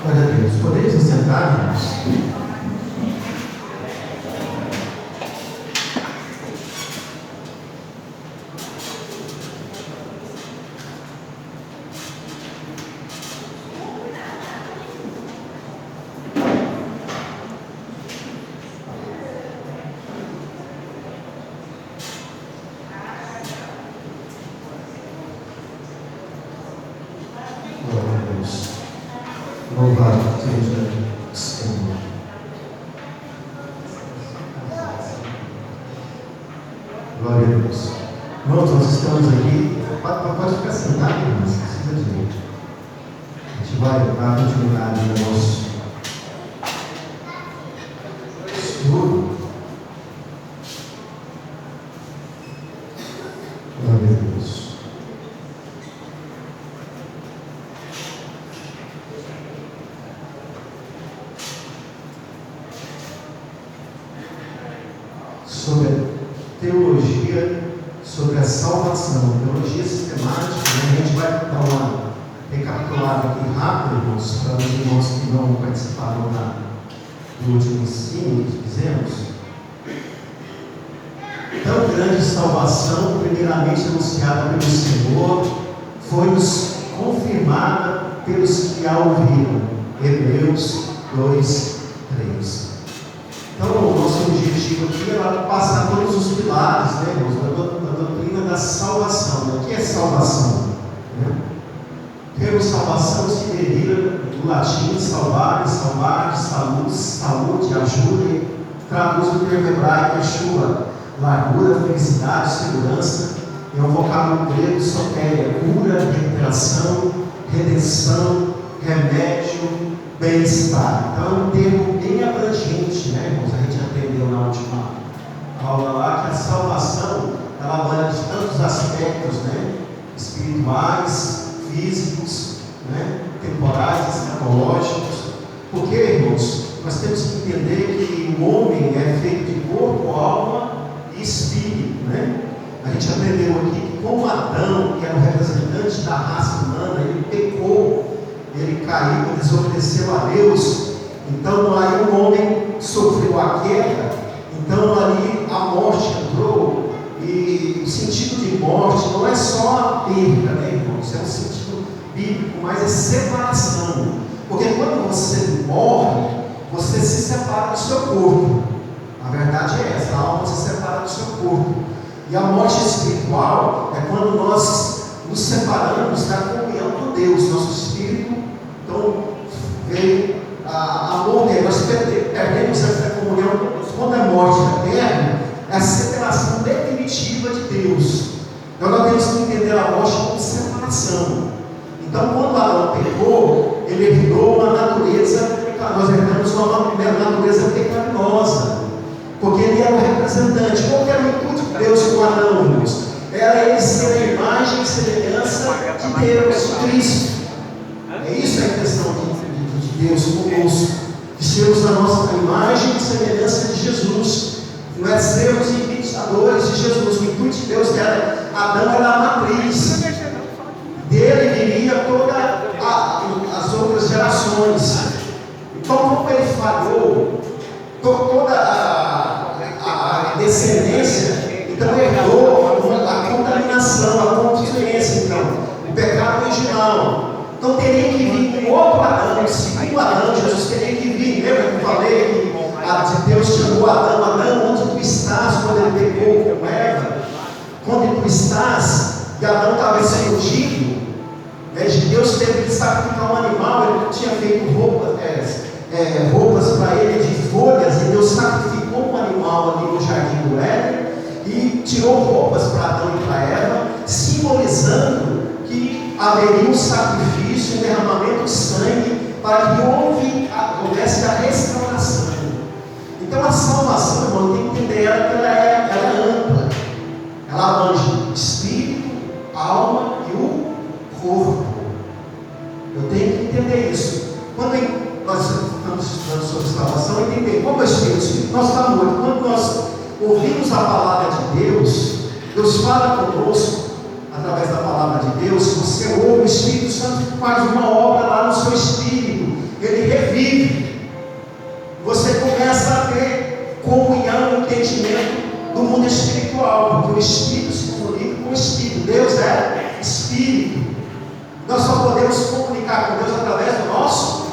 Glória a Deus. Podemos nos sentar, irmãos? Louvado seja o Senhor. Glória a Deus. Irmãos, nós estamos aqui. Pode ficar sentado, irmãos, não precisa de mim. A gente vai dar continuidade no nosso estudo. Glória a Deus. Sobre a teologia, sobre a salvação, teologia sistemática, né? A gente vai dar uma recapitulada aqui rápido, irmãos, para os irmãos que não participaram do último ensino que fizemos. Tão grande salvação, primeiramente anunciada pelo Senhor, foi-nos confirmada pelos que a ouviram. Hebreus 2, 3. Então, o nosso objetivo aqui é passar todos os pilares, né, irmãos, da doutrina da salvação. O que é salvação? O termo salvação se deriva do latim salvare, saúde, ajuda, e traduz o termo hebraico Yeshua, largura, felicidade, segurança. É um vocábulo grego, sotéria, cura, recuperação, redenção, remédio, bem-estar. Então é um termo bem abrangente, né, irmãos? A gente aprendeu na última aula lá que a salvação ela abrange tantos aspectos, né, espirituais, físicos, né, temporais, escatológicos. Porque, irmãos, nós temos que entender que o homem é feito de corpo, alma e espírito, né? A gente aprendeu aqui que como Adão, que era o representante da raça humana, ele pecou, ele caiu, desobedeceu a Deus. Então aí o homem sofreu a queda. Então ali a morte entrou. E o sentido de morte não é só a perda, né, irmãos? É um sentido bíblico, mas é separação. Porque quando você morre, você se separa do seu corpo. A verdade é essa, a alma se separa do seu corpo. E a morte espiritual é quando nós nos separamos da comunhão com Deus. Nosso espírito, então, veio a morrer, nós perdemos essa comunhão com Deus. Quando é morte eterna, é a separação definitiva de Deus. Então nós temos que entender a morte como separação. Então, quando Adão pecou, ele herdou uma natureza pecaminosa. Nós herdamos uma natureza pecaminosa, porque ele era o representante. Qual era o intuito de Deus com Adão, irmãos? Era ele ser a imagem e semelhança de Deus, de Cristo. É isso a intenção de Deus conosco, de sermos a nossa imagem e semelhança de Jesus. Não é sermos imitadores de Jesus. O intuito de Deus era, Adão era a matriz. Dele viria todas as outras gerações. Então, como ele falhou, toda a descendência, então herdou a contaminação, a consciência, então, o pecado original. Então teria que vir um outro Adão, o segundo Adão. Jesus teria que vir. Lembra que eu falei que Deus chamou Adão: Adão, onde tu estás? Quando ele pegou com Eva, onde tu estás? E Adão estava escondido. Deus teve que sacrificar um animal. Ele não tinha feito roupas para ele de folhas, e Deus sacrificou um animal ali no jardim do Éden e tirou roupas para Adão e para Eva, simbolizando que haveria um sacrifício, um derramamento de sangue, para que houvesse a restauração. Então a salvação, irmão, tem que entender ela, que ela é ampla. Ela abrange espírito, alma e o corpo. Eu tenho que entender isso. Quando nós estamos estudando sobre salvação, entender como é o espírito nós está morto. Quando nós ouvimos a palavra de Deus, Deus fala conosco através da palavra de Deus. Você ouve, o Espírito Santo faz uma obra lá no seu espírito, ele revive. Você começa a ter comunhão, entendimento do mundo espiritual, porque o Espírito se comunica com o Espírito. Deus é Espírito. Nós só podemos comunicar com Deus através do nosso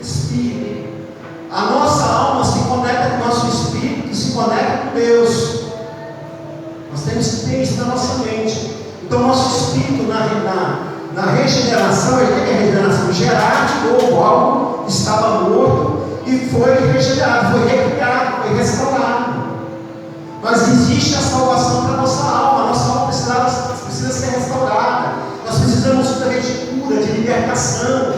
Espírito. A nossa alma se conecta com o nosso Espírito, que se conecta com Deus. Nós temos que ter isso na nossa mente. Então, nosso Espírito na regeneração, o que é regeneração? Gerar de novo algo que estava morto e foi regenerado, foi recriado, foi restaurado. Mas existe a salvação para a nossa alma. A nossa alma precisa ser restaurada. Nós precisamos de cura, de libertação.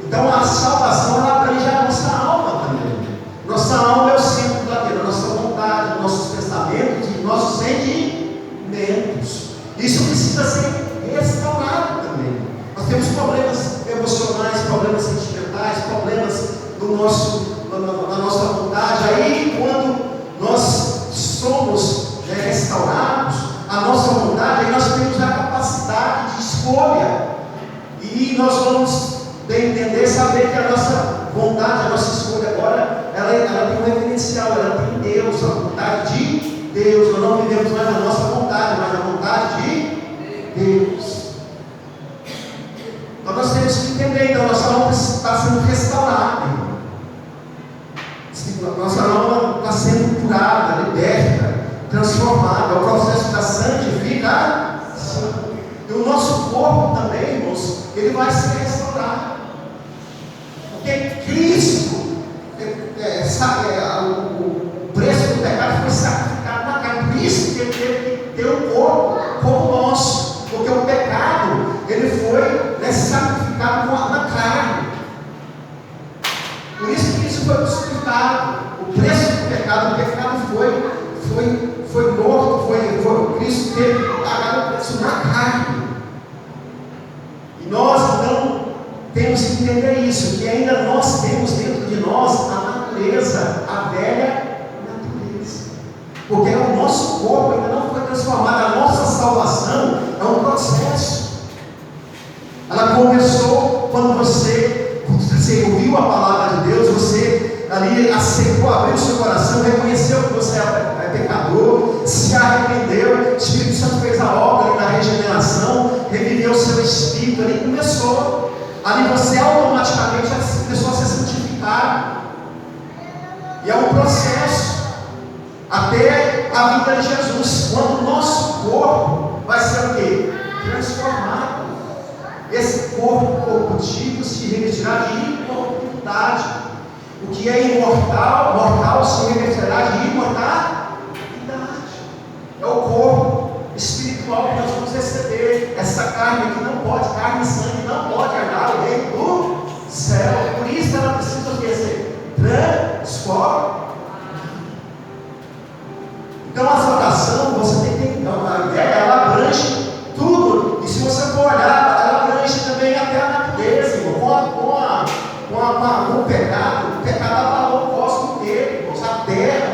Então a salvação ela abrange a nossa alma também. Nossa alma é o centro da vida, nossa vontade, nossos pensamentos e nossos sentimentos. Isso precisa ser restaurado também. Nós temos problemas emocionais, problemas sentimentais, problemas na nossa vontade. Aí quando nós somos restaurados, a nossa vontade, aí nós temos a capacidade de escolha. E nós vamos entender, saber que a nossa vontade, a nossa escolha agora, ela tem um referencial, ela tem Deus, a vontade de Deus. Nós não vivemos mais a nossa vontade, mas a vontade de Deus. Então nós temos que entender, então nossa alma está sendo restaurada. Nossa alma está sendo curada, liberta, transformada. É o processo da santificação. E o nosso corpo também, irmãos, ele vai ser restaurado. Porque Cristo, o preço do pecado foi sacrificado na carne. Por isso que ele teve que ter um corpo como o nosso. Porque o pecado, ele foi sacrificado na carne. Por isso que isso foi crucificado. O preço do pecado, o pecado foi morto, Cristo teve que pagar o preço na carne. E nós então temos que entender isso, que ainda nós temos dentro de nós a natureza, a velha natureza. Porque o nosso corpo ainda não foi transformado, a nossa salvação é um processo. Ela começou quando você ouviu a palavra de Deus, você ali aceitou, abriu o seu coração, reconheceu que você é pecador, se arrependeu, o Espírito Santo fez a obra ali da regeneração, reviveu o seu seu espírito, ali começou. Ali você automaticamente começou a ser santificado. E é um processo até a vinda de Jesus, quando o nosso corpo vai ser o quê? Transformado. Esse corpo antigo se revestirá de imortalidade. O que é imortal, mortal, se revestirá de imortalidade. É o corpo espiritual que nós vamos receber. Essa carne aqui não pode, carne e sangue não pode herdar o reino do céu. Por isso ela precisa ser transformada. Então a salvação, você tem que ter, então, a ideia, ela abrange tudo. E se você for olhar, ela abrange também até a natureza, irmão. Com o pecado abalou o cosmos dele, irmãos. A terra,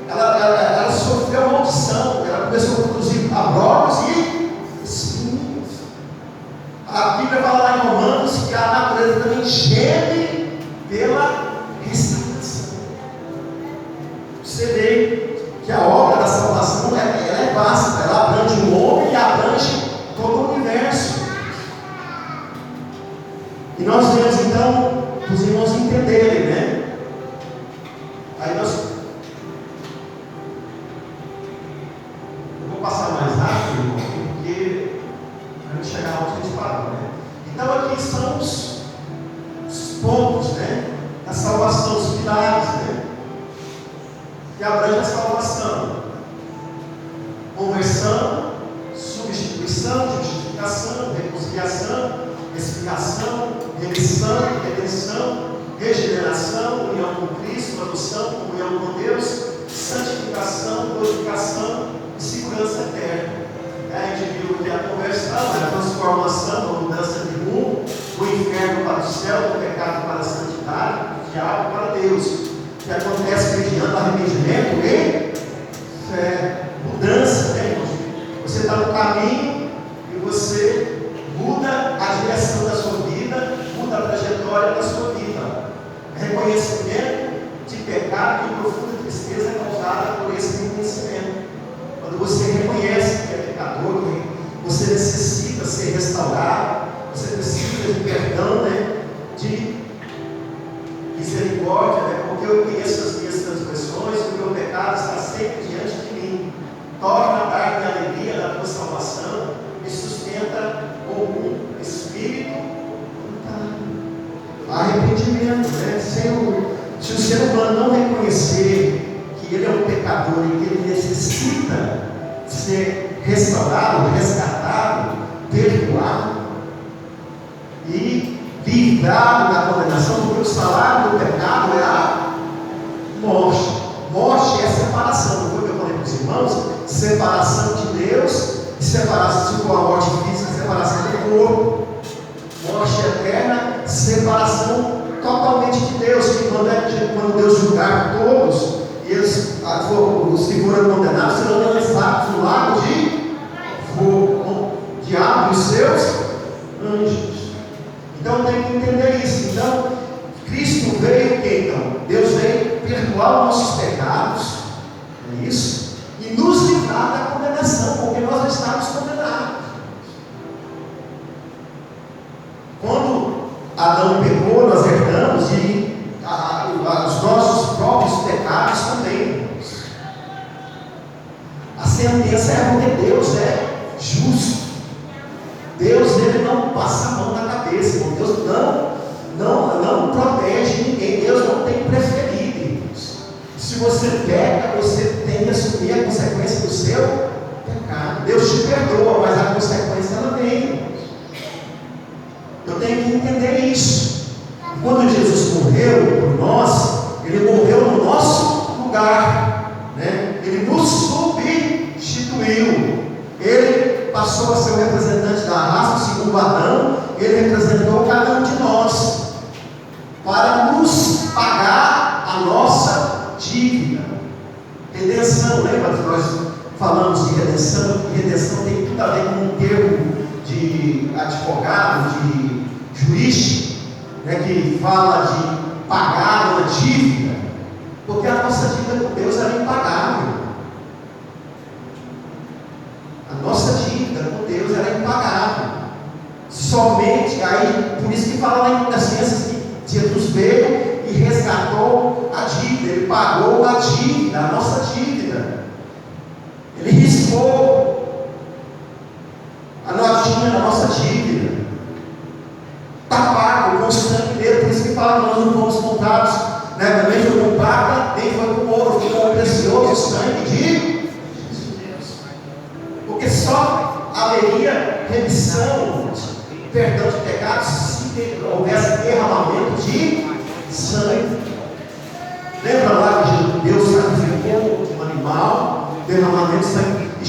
ela sofreu maldição, ela começou a produzir abrolhos e espinhos. A Bíblia fala lá em Romanos que a natureza também geme pela restauração. Você vê que a obra da salvação ela é vasta, ela abrange o homem e abrange todo o universo. E nós vemos então os irmãos entenderem, né? Aí eu vou passar mais rápido, irmão, porque a gente chegar onde a gente parou, né? Então aqui são os pontos, né? Da salvação, os pilares, né? Que abrange a salvação: conversão, substituição, justificação, reconciliação, expiação, remissão, redenção, regeneração, união com Cristo, adoção, comunhão com Deus, santificação, glorificação e segurança eterna. A gente viu que a conversão é a transformação, a mudança de rumo, do inferno para o céu, do pecado para a santidade, do diabo para Deus, que acontece mediante arrependimento e fé. Mudança, né, irmãos? Você está no caminho e você muda a direção da sua vida, muda a trajetória da sua vida. Reconhecimento de pecado e profunda tristeza é causada por esse reconhecimento. Quando você reconhece que é pecador, que você necessita ser restaurado, você precisa de perdão, né? De misericórdia, né? Porque eu conheço as minhas transgressões, o meu pecado está sempre diante de mim. Torna a dar-me a alegria da tua salvação e sustenta com um espírito arrependimento, né? Se o ser humano não reconhecer que ele é um pecador e que ele necessita ser restaurado, resgatado, perdoado e livrado da condenação, porque o salário do pecado é a morte. Morte é separação, não foi o que eu falei para os irmãos? Separação de Deus, e separação, se for a morte física, separação do corpo. Morte eterna, separação totalmente de Deus, que quando Deus julgar todos, e os que foram condenados serão lançados no lago de fogo, o diabo e os seus anjos. Então tem que entender isso. Então, Cristo veio o que então? Deus veio perdoar os nossos pecados, é isso? E nos livrar da condenação, porque nós já estávamos condenados. Quando Adão pecou, nós herdamos e os nossos próprios pecados também. A sentença é porque Deus é justo. Deus ele não passa a mão na cabeça, irmão. Deus não protege ninguém. Deus não tem preferido. Se você peca, você tem que assumir a consequência do seu pecado. Deus te perdoa, mas a consequência ela vem. Eu tenho que entender isso. Quando Jesus morreu por nós, ele morreu no nosso lugar, né? Ele nos substituiu. Ele passou a ser o representante da raça, segundo Adão. Ele representou cada um de nós para nos pagar a nossa dívida. Redenção, lembra que nós falamos de redenção? Redenção tem tudo a ver com um termo de advogado, de juiz, né, que fala de pagar uma dívida, porque a nossa dívida com Deus era impagável. A nossa dívida com Deus era impagável. aí, por isso que fala lá em Colossenses que Jesus veio e resgatou a dívida, ele pagou a dívida, a nossa dívida. Ele riscou a notinha da nossa dívida. Está pago com o sangue dele, por isso que fala que nós não fomos comprados, né? Também foi com prata, nem foi com ouro, foi com o precioso sangue de Jesus. Porque só haveria remissão, perdão de pecados, se houvesse derramamento de sangue. Lembra lá que Deus sacrificou um animal, derramamento de sangue, e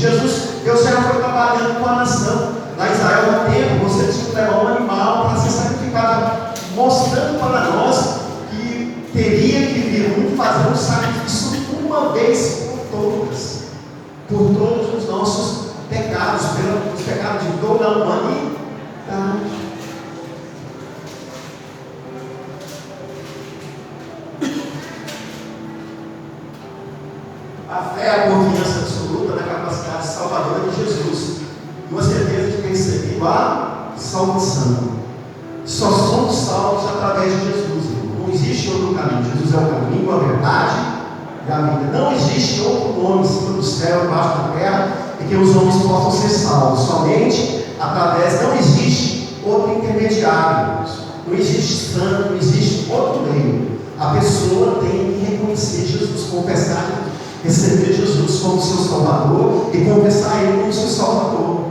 Deus já foi trabalhando com a nação. Lá em Israel, no tempo, você tinha que levar um animal para ser sacrificado, mostrando para nós que teria que vir fazer um sacrifício uma vez por todos os nossos pecados, pelos pecados de toda a humanidade. A fé é a confiança absoluta na capacidade salvadora de Jesus e uma certeza de ter recebido a salvação. Só somos salvos através de Jesus. Não existe outro caminho. Jesus é o caminho, a verdade e a vida. Não existe outro nome em cima do céu, embaixo da terra, em que os homens possam ser salvos. Somente através. Não existe outro intermediário. Não existe santo, não existe outro meio. A pessoa tem que reconhecer Jesus, confessar, receber Jesus como seu Salvador e confessar Ele como seu Salvador.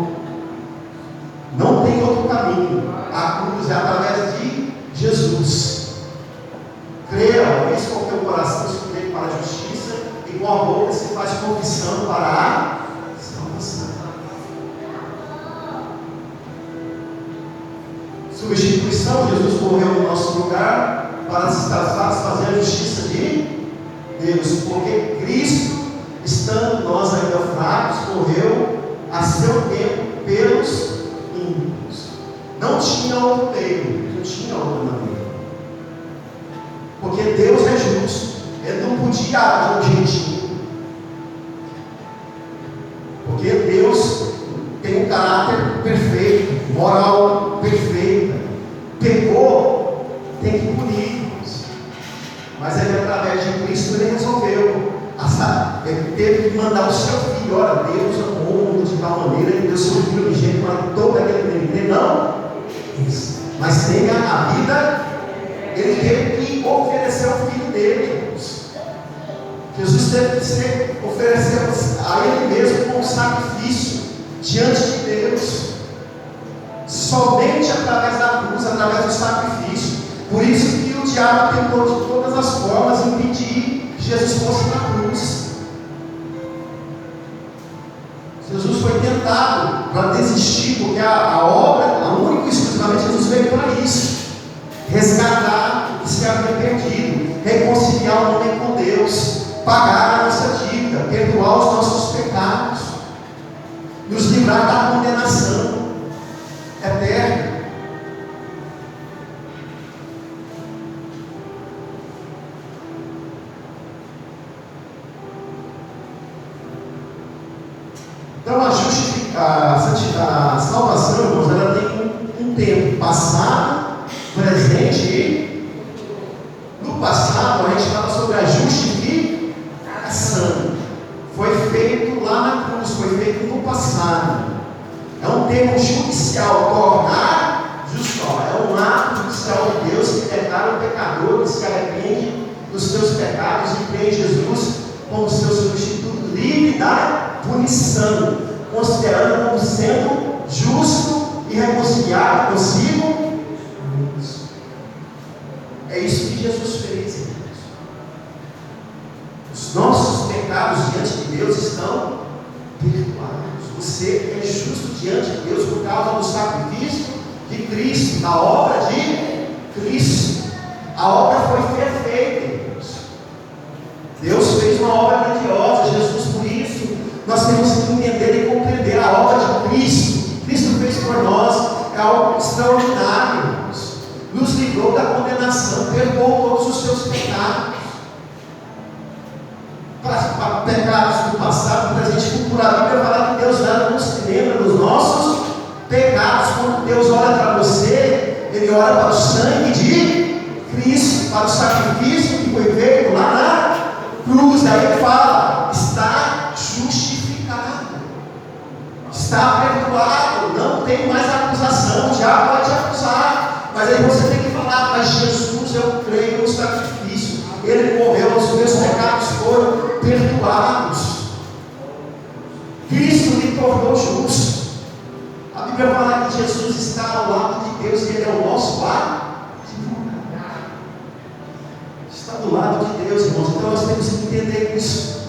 Não tem outro caminho. A cruz é através de Jesus. Creia, isso com o teu coração se crê para a justiça, e com a boca se faz confissão para a salvação. Substituição, Jesus morreu no nosso lugar para satisfazer a justiça de Deus, porque Cristo, estando nós ainda fracos, morreu a seu tempo pelos ímpios. Não tinha outro meio, não tinha outra maneira. Porque Deus é justo, Ele não podia dar um jeitinho. Porque Deus tem um caráter perfeito, moral perfeita. Pecou, tem que punir. Mas Ele, através de Cristo, Ele resolveu. Ele teve que mandar o seu filho. Ora, Deus amou o mundo de tal maneira, Ele deu seu filho unigênito para todo aquele que crê. Não, mas tenha a vida. Ele teve que oferecer o filho dele. Jesus teve que oferecer a Ele mesmo como sacrifício diante de Deus. Somente através da cruz, através do sacrifício. Por isso que o diabo tentou de todas as formas impedir que Jesus fosse na cruz. Jesus foi tentado para desistir, porque a obra, a única e exclusivamente, Jesus veio para isso: resgatar o que se havia perdido, reconciliar o homem com Deus, pagar a nossa dívida, perdoar os nossos pecados, nos livrar da condenação eterna. Então a salvação, irmãos, ela tem um tempo passado, presente e no passado. A gente fala sobre a justificação. Foi feito lá na cruz, foi feito no passado. É um termo judicial, tornar justo. É um ato judicial de Deus que declara o pecador, que se arrepende dos seus pecados e crê em Jesus como seu substituto, livre da punição, considerando como sendo justo e reconciliado consigo. É isso que Jesus fez, irmãos. Os nossos pecados diante de Deus estão perdoados. Você é justo diante de Deus por causa do sacrifício de Cristo, da obra de Cristo. A obra foi perfeita, irmãos. Deus fez uma obra grandiosa, Jesus, por isso nós temos que entender e compreender a obra de Cristo. Cristo fez por nós, é algo extraordinário, irmãos. Nos livrou da condenação, perdoou todos os seus pecados. Para pecados do passado, do presente e futuro. A Bíblia fala que Deus não se lembra dos nossos pecados. Quando Deus olha para você, ele olha para o sangue de Cristo, para o sacrifício que foi feito lá na cruz. Daí ele fala: está justificado, está perdoado, não tem mais acusação. O diabo vai te acusar, mas aí você tem que falar: mas Jesus, eu creio no sacrifício, ele morreu, os meus pecados foram perdoados, Cristo me tornou justo. A Bíblia fala que Jesus está ao lado de Deus, e ele é o nosso advogado. Está do lado de Deus, irmãos. Então nós temos que entender isso.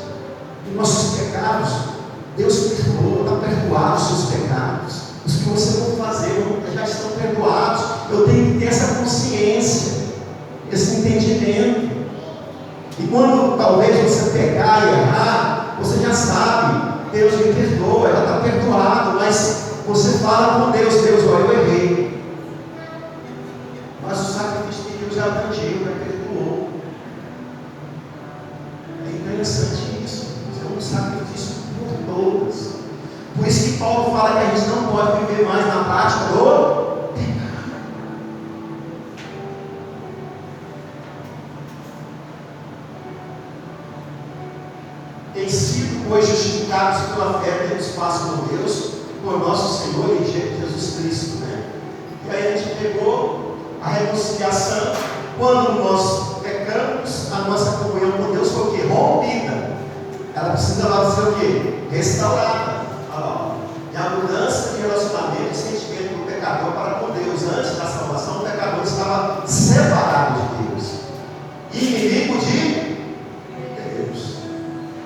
Os nossos pecados, Deus perdoou, está perdoado os seus pecados. Os que você não fazer já estão perdoados. Eu tenho que ter essa consciência, esse entendimento. E quando talvez você pecar e errar, você já sabe, Deus me perdoa, ela está perdoado, mas você fala com Deus: Deus, olha, eu errei, mas o sacrifício de Deus já atingiu, já perdoou. É interessante isso, é um sacrifício por todas. Por isso que Paulo fala que a gente não pode viver mais na prática do pecado. Tem sido, pois, justificados pela fé, temos paz com Deus, por nosso Senhor e Jesus Cristo, né? E aí a gente pegou a reconciliação. Quando nós pecamos, a nossa comunhão com Deus foi o quê? Rompida. Ela precisa lá ser o quê? Restaurada. E a mudança de relacionamento e sentimento do pecador para com Deus. Antes da salvação, o pecador estava separado de Deus, inimigo de Deus.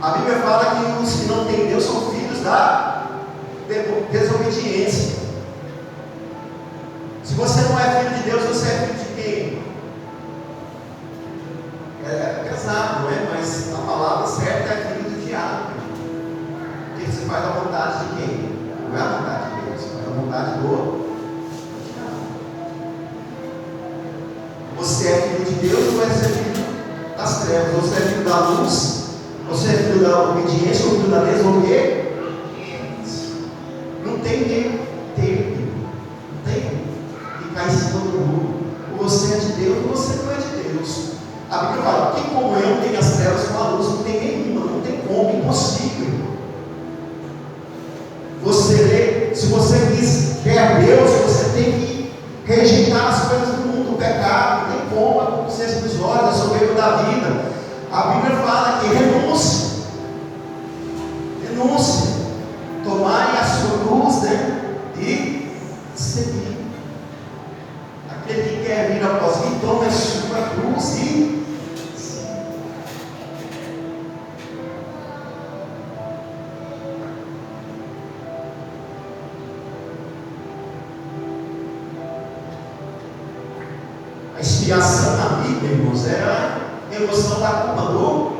A Bíblia fala que os que não têm Deus são filhos da desobediência. Se você não é filho de Deus, você é filho de quem? É pesado, não é? Mas a palavra certa é filho do diabo. Porque você faz a vontade de quem? Não é a vontade de Deus, é a vontade do diabo. Você é filho de Deus ou você é filho das trevas? Você é filho da luz? Você é filho da obediência ou filho da desobediência? Não tem meio termo, não tem que cair em cima do muro. Ou você é de Deus ou você não é de Deus. A Bíblia fala: que comunhão tem as trevas com a luz? Não tem nenhuma, não tem como, impossível. Se você quer Deus, você tem que rejeitar as coisas do mundo, o pecado, não tem como, a consciência dos olhos, a soberba da vida. A Bíblia fala que renúncia, tomai a sua cruz, né? E seguir. Aquele que quer vir após mim, toma a sua cruz e seguir. A expiação na Bíblia, irmãos, é a remoção da culpa do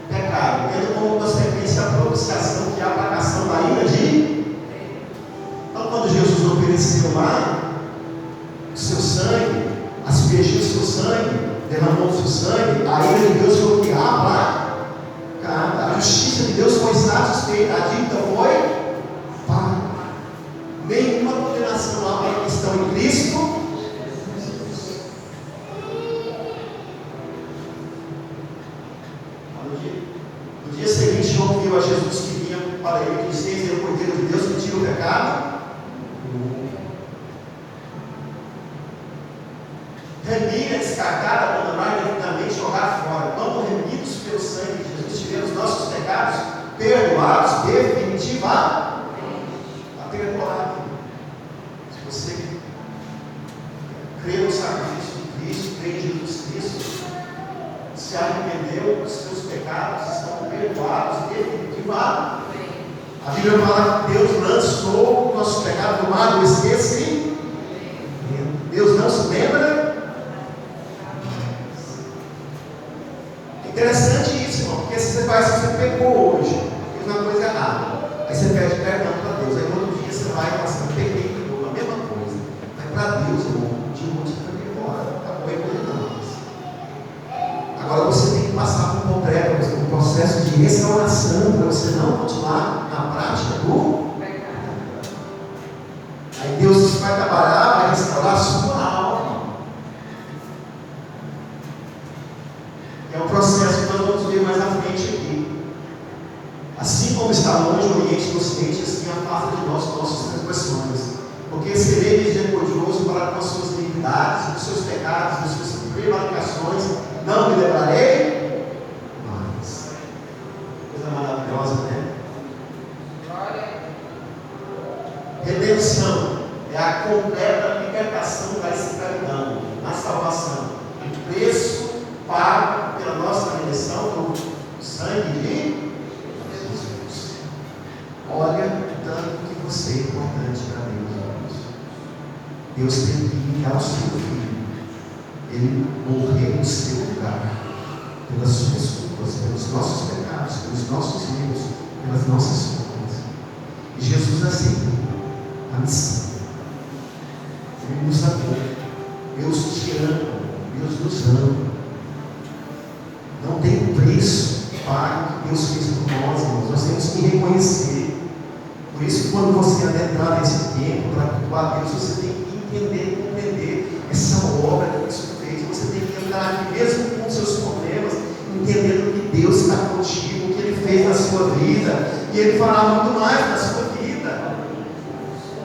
pecado, tendo como consequência a propiciação, que é a apagação da ira de. Então, quando Jesus ofereceu lá o seu sangue, aspergiu o seu sangue, derramou o seu sangue, a ira de Deus foi aplacada, a justiça de Deus foi satisfeita, a dívida foi paga. Nenhuma condenação há para que estão em Cristo. No dia seguinte, João viu a Jesus que vinha para ele, que disse: eis o Cordeiro de Deus que tira o pecado. Remir é descartar, abandonar, indevidamente jogar fora. Quando remidos pelo sangue de Jesus, tivemos nossos pecados perdoados definitivamente. Está perdoado. Se você crê no sacrifício de Cristo, crê em Jesus Cristo, se arrependeu, os seus pecados estão perdoados definitivamente. A Bíblia fala que Deus lançou o nosso pecado no mar do esquecimento. Deus não se lembra. É interessante isso, irmão, porque se você faz assim, você pecou hoje, fez uma coisa errada, aí você pede perdão para Deus, aí no outro dia você vai e fala assim: pequei, perdoa, a mesma coisa. Mas para Deus, irmão, de onde você foi embora, acabou e perdão. Agora você tem que passar por um processo de restauração, para você não continuar na prática do pecado. Aí Deus vai trabalhar, vai restaurar a sua alma. iniquidades, dos seus pecados, das suas prevaricações, não me lembrarei mais. Coisa maravilhosa, né? Redenção é a completa libertação da escravidão, na salvação. O preço pago pela nossa redenção do sangue de Jesus. Olha o tanto que você é importante para Deus. Deus teve que enviar o seu filho. Ele morreu no seu lugar, pelas suas culpas, pelos nossos pecados, pelos nossos erros, pelas nossas culpas. E Jesus aceitou a missão. Ele nos amou. Deus te ama. Deus nos ama. Não tem preço pago que Deus fez por nós, irmãos. Nós temos que reconhecer. Por isso, quando você adentrar nesse tempo para cultuar Deus, você tem que entender, compreender essa obra que Cristo fez. Você tem que entrar aqui, mesmo com os seus problemas, entendendo que Deus está contigo, o que Ele fez na sua vida, e Ele fará muito mais na sua vida.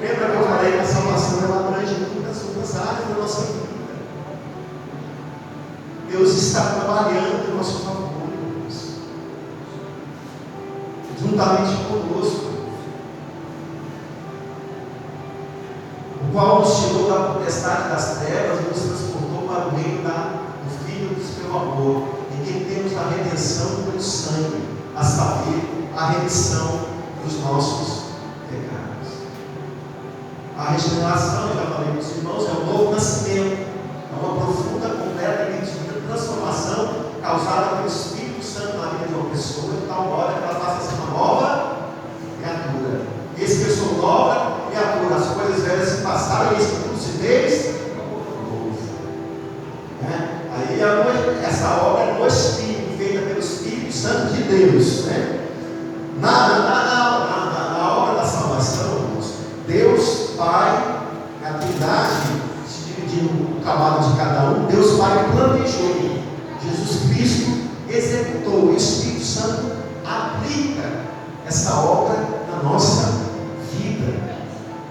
Lembra que eu falei que a salvação ela abrange muitas outras áreas da nossa vida. Deus está trabalhando em nosso favor, irmãos, juntamente conosco, o qual nos tirou da potestade das trevas e nos transportou para o reino do Filho do seu amor, em quem temos a redenção pelo sangue, a saber, a remissão dos nossos pecados. A regeneração, eu já falei com os irmãos, é um novo nascimento, é uma profunda, completa e nítida transformação causada pelo Espírito Santo na vida de uma pessoa, de tal modo que ela passa a ser uma nova criatura. Eis que eu sou nova criatura, as coisas velhas se passaram, e eis que tudo se fez novo. Aí essa obra é no Espírito, feita pelo Espírito Santo de Deus. Na obra da salvação, irmãos, Deus Pai, a Trindade, se dividindo no trabalho de cada um, Deus Pai planejou, Jesus Cristo executou, o Espírito Santo aplica essa obra na nossa vida.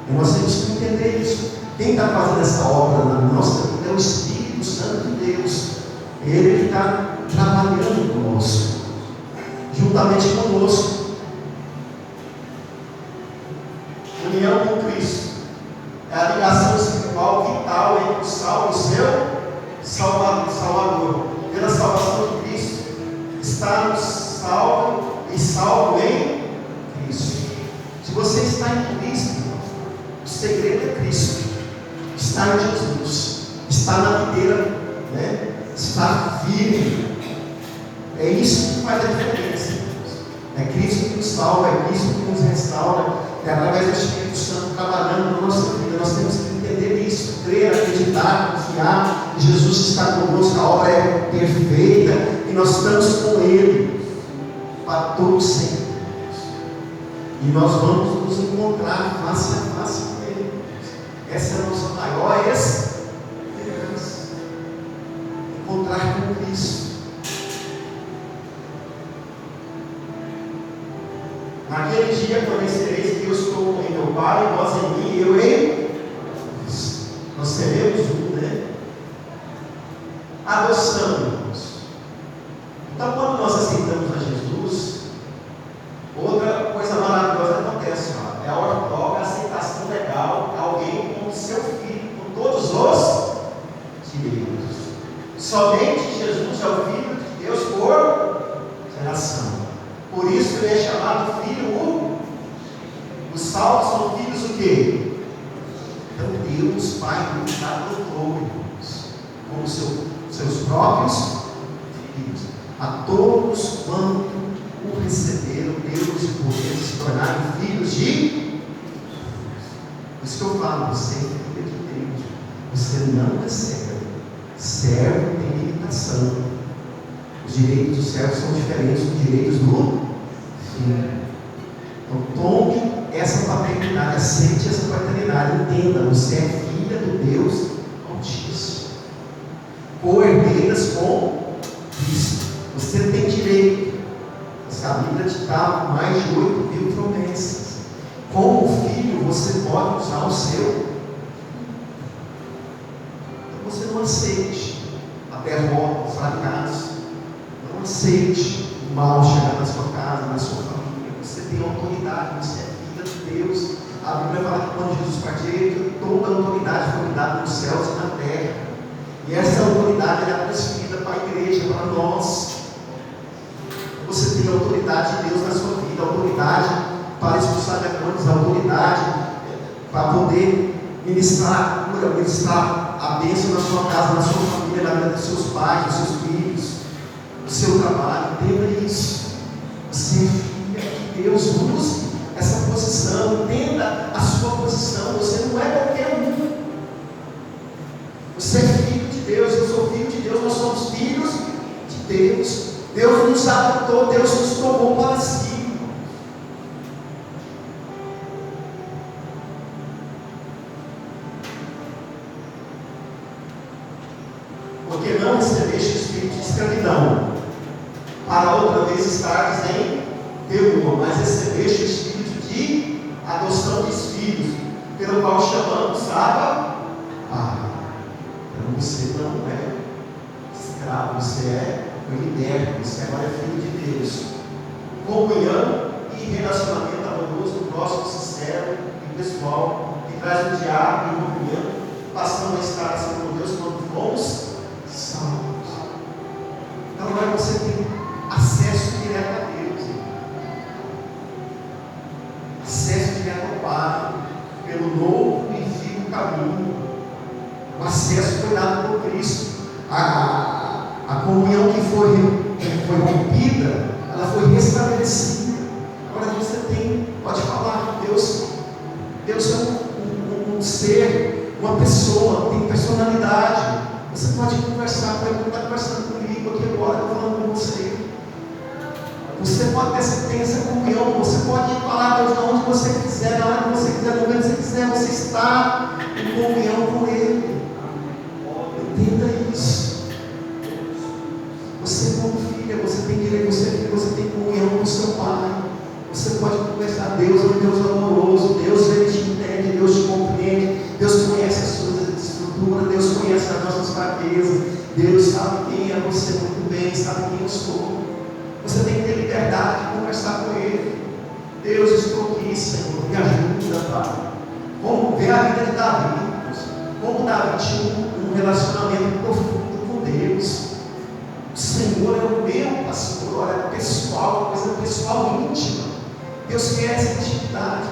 E nós temos que entender isso. Quem está fazendo essa obra na nossa vida é o Espírito Santo de Deus. Ele que está trabalhando conosco, juntamente conosco. União com Cristo é a ligação espiritual vital entre o salvo e o seu Salvador. Pela salvação de Cristo, estamos salvos e salvos em Cristo. Se você está em Cristo, o segredo é Cristo. Está em Jesus, está na videira, está firme. É isso que faz a diferença. É Cristo que nos salva, é Cristo que nos restaura, é através do Espírito Santo trabalhando na nossa vida. Nós temos que entender isso, crer, acreditar, confiar. Jesus está conosco, a obra é perfeita e nós estamos com Ele para todos sempre. E nós vamos nos encontrar face a face com Ele. Essa é a nossa maior esperança. Encontrar com Cristo. Naquele dia conhecereis que eu estou em meu Pai, vós em mim, eu em Cristo. Nós seremos um, Adoção, irmãos. Então, quando nós aceitamos a Jesus, outra coisa maravilhosa acontece. É a ortoga, a aceitação legal, alguém como seu filho, com todos os direitos. Somente Jesus é o Filho de Deus por geração. Por isso ele é chamado filho. Os salvos são filhos o quê? Então Deus Pai nos adotou, irmãos, como seus próprios filhos. A todos quanto o receberam, Deus o poder de se tornarem filhos de Deus. Por isso que eu falo, você é filho de Deus. Você não é servo. Servo tem limitação. Os direitos do servo são diferentes dos direitos do filho. Então tome essa paternidade, aceite essa paternidade, entenda, você é filha do Deus Altíssimo, co-herdeiras com Cristo. Você tem direito. Essa Bíblia te dá mais de 8.000 promessas. Como filho, você pode usar o seu. você não aceite a derrota, o fracasso. Não aceite o mal chegar na sua casa, na sua família. Você tem autoridade, você é filha de Deus. A Bíblia fala que quando Jesus partiu, toda a autoridade foi dada nos céus e na terra. E essa autoridade é transferida para a igreja, para nós. Você tem a autoridade de Deus na sua vida, a autoridade para expulsar demônios, a autoridade para poder ministrar a cura, ministrar a bênção na sua casa, na sua família, na vida dos seus pais, dos seus filhos, do seu trabalho. Entenda isso. Você é filha de Deus. Use essa posição, entenda a sua posição. Você não é qualquer um. Você é filho de Deus, eu sou filho de Deus, nós somos filhos de Deus. Deus nos adotou, Deus nos tomou para si. Porque não recebeste o espírito de escravidão, para outra vez estares em temor, mas recebeste o espírito de adoção de filhos, pelo qual chamamos Abba, Pai. Então você não é escravo, você é liberto, você agora é filho de Deus. Comunhão e relacionamento amoroso, próximo, sincero e pessoal, que traz o diálogo e o movimento, passando a estar assim com Deus quando fomos salvos. Então agora você tem acesso direto a Deus, acesso direto ao Pai, pelo novo e vivo caminho. O acesso foi dado por Cristo. A comunhão que foi rompida, ela foi restabelecida. Agora você pode falar com Deus. Deus é um ser, uma pessoa, tem personalidade. Você pode conversar com ele, como está conversando comigo aqui agora, estou falando com você. Você pode ter essa comunhão, você pode falar a Deus de onde você quiser, na hora que você quiser, no momento que você quiser, você está em comunhão com Ele. Entenda isso. Você como filha, você tem direito, você tem comunhão com o seu Pai. Você pode conversar, Deus é um Deus amoroso, Deus ele te entende, Deus te compreende, Deus conhece as suas estruturas, Deus conhece as nossas fraquezas, Deus sabe quem é você muito bem, sabe quem eu sou. Você tem que ter liberdade de conversar com Ele. Deus, estou aqui, Senhor, me ajuda, Pai. Vamos ver a vida de Davi, como Davi tinha um relacionamento profundo com Deus. O Senhor é o meu pastor, é pessoal, coisa pessoal íntima. Deus quer essa intimidade.